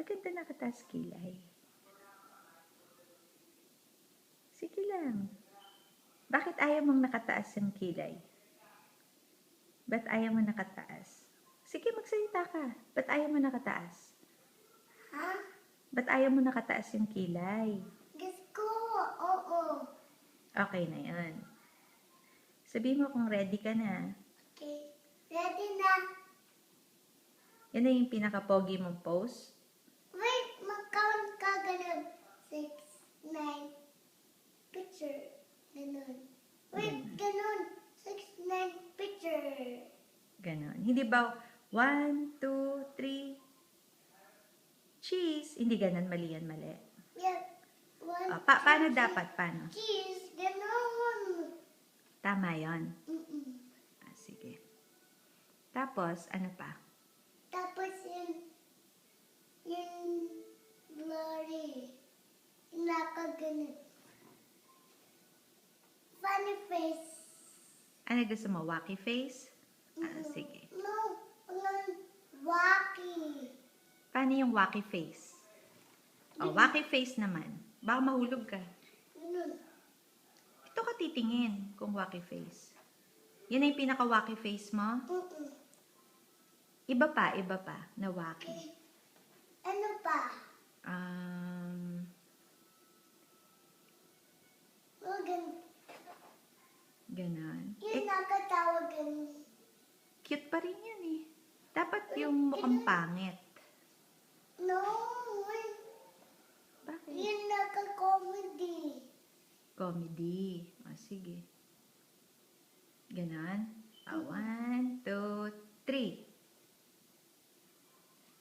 Maganda nakataas kilay. Sige lang. Bakit ayaw mong nakataas yung kilay? Ba't ayaw mo nakataas? Sige, magsalita ka. Ba't ayaw mo nakataas? Ha? Ba't ayaw mo nakataas yung kilay? Gusto ko. Oo. Okay na yan. Sabihin mo kung ready ka na. Okay. Ready na. Yan na yung pinaka-pogi mong pose. Wait, mag-count ka ganun. 6, 9. Picture. Ganun. Wait, ganun. 6, 9. Picture. Ganon. Hindi ba 1, 2, 3, cheese? Hindi ganon. Mali yan, mali. Yeah. 1, Paano dapat? Paano? cheese. Ganun. Tama yon. Mm-mm. Sige. Tapos, ano pa? Tapos yung blurry. Nakaganon. Funny face. Ano gusto mo? Wacky face? Sige. No, wacky. Paano yung wacky face? Wacky face naman. Baka mahulog ka. Ganun. Ito ka titingin kung wacky face. Yan na yung pinaka-wacky face mo? Mm-mm. Iba pa na wacky. Okay. Ano pa? Ganon. Yung nakatawag ganun. Cute pa rin yan eh. Dapat yung mukhang pangit. No, Bakit? yung naka-comedy. Comedy. Sige. Ganon. 1, 2, 3.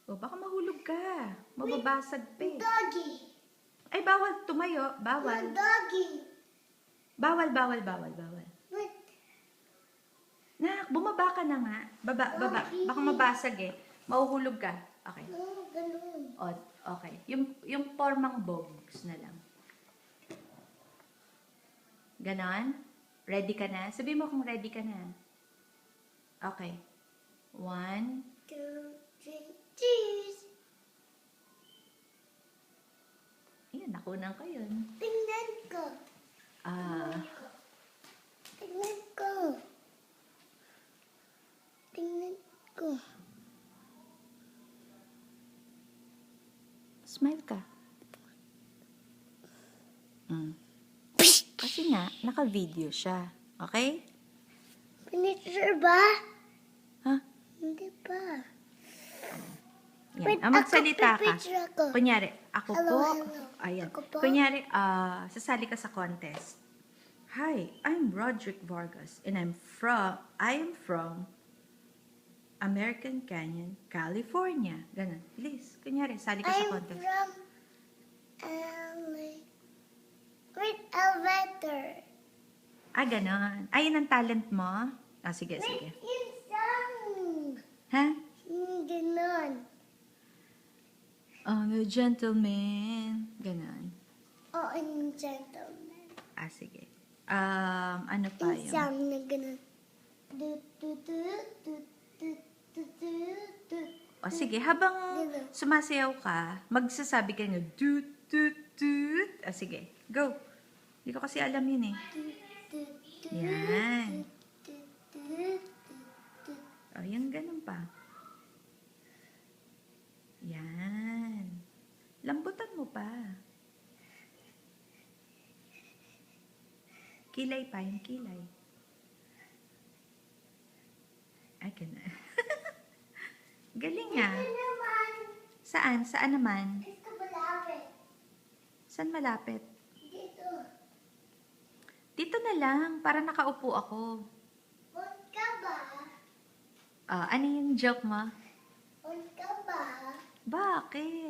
Baka mahulog ka. Mababasag pa eh. Doggy. Ay, bawal tumayo. Bawal. Doggy. Bawal. Wait. Nak, bumaba ka na nga. Baba. Baka mabasag eh. Mauhulog ka. Okay. No, ganun. Okay. Yung formang bogs na lang. Ganon? Ready ka na? Sabi mo kung ready ka na. Okay. 1, 2, 3, cheese. Ayan, nakunan ko yun. Tingnan ko. Tingnan ko. Tingnan ko. Smile ka. Kasi nga, naka-video siya. Okay? Finisher ba? Ha? Hindi pa. Yan. Wait, Magsalita ako, ka. pipicture ako. Kunyari, ako Hello, po. hello. Ayan. Ako po. Kunyari, sasali ka sa contest. Hi, I'm Roderick Vargas and I am from American Canyon, California. Ganun. Please, kunyari, sali ka sa I'm contest. from wait, elevator. Ganon. Ayun ang talent mo? Sige. Wait, yung song. Ha? Ganon. I'm a gentleman. Ganon. Oh, I'm gentleman. Sige. Ano pa Yung yun? song na ganon. Du, du, du, du, du, du, du, du. Sige, habang Ganun. sumasayaw ka, magsasabi ka nga, doot, doot, doot. Sige, go. Hindi ko kasi alam yun eh. Du, du, Yan. du, du, du, du. Yan, ganun pa. Yan. Lambutan mo pa. Kilay pa, yung kilay. Ganun. Galing nga. Ito naman. Saan? Saan naman? Ito malapit. Saan malapit? Dito. Dito na lang, para nakaupo ako. Huwag ka ba? Ano yung joke mo? Huwag ka ba? Bakit?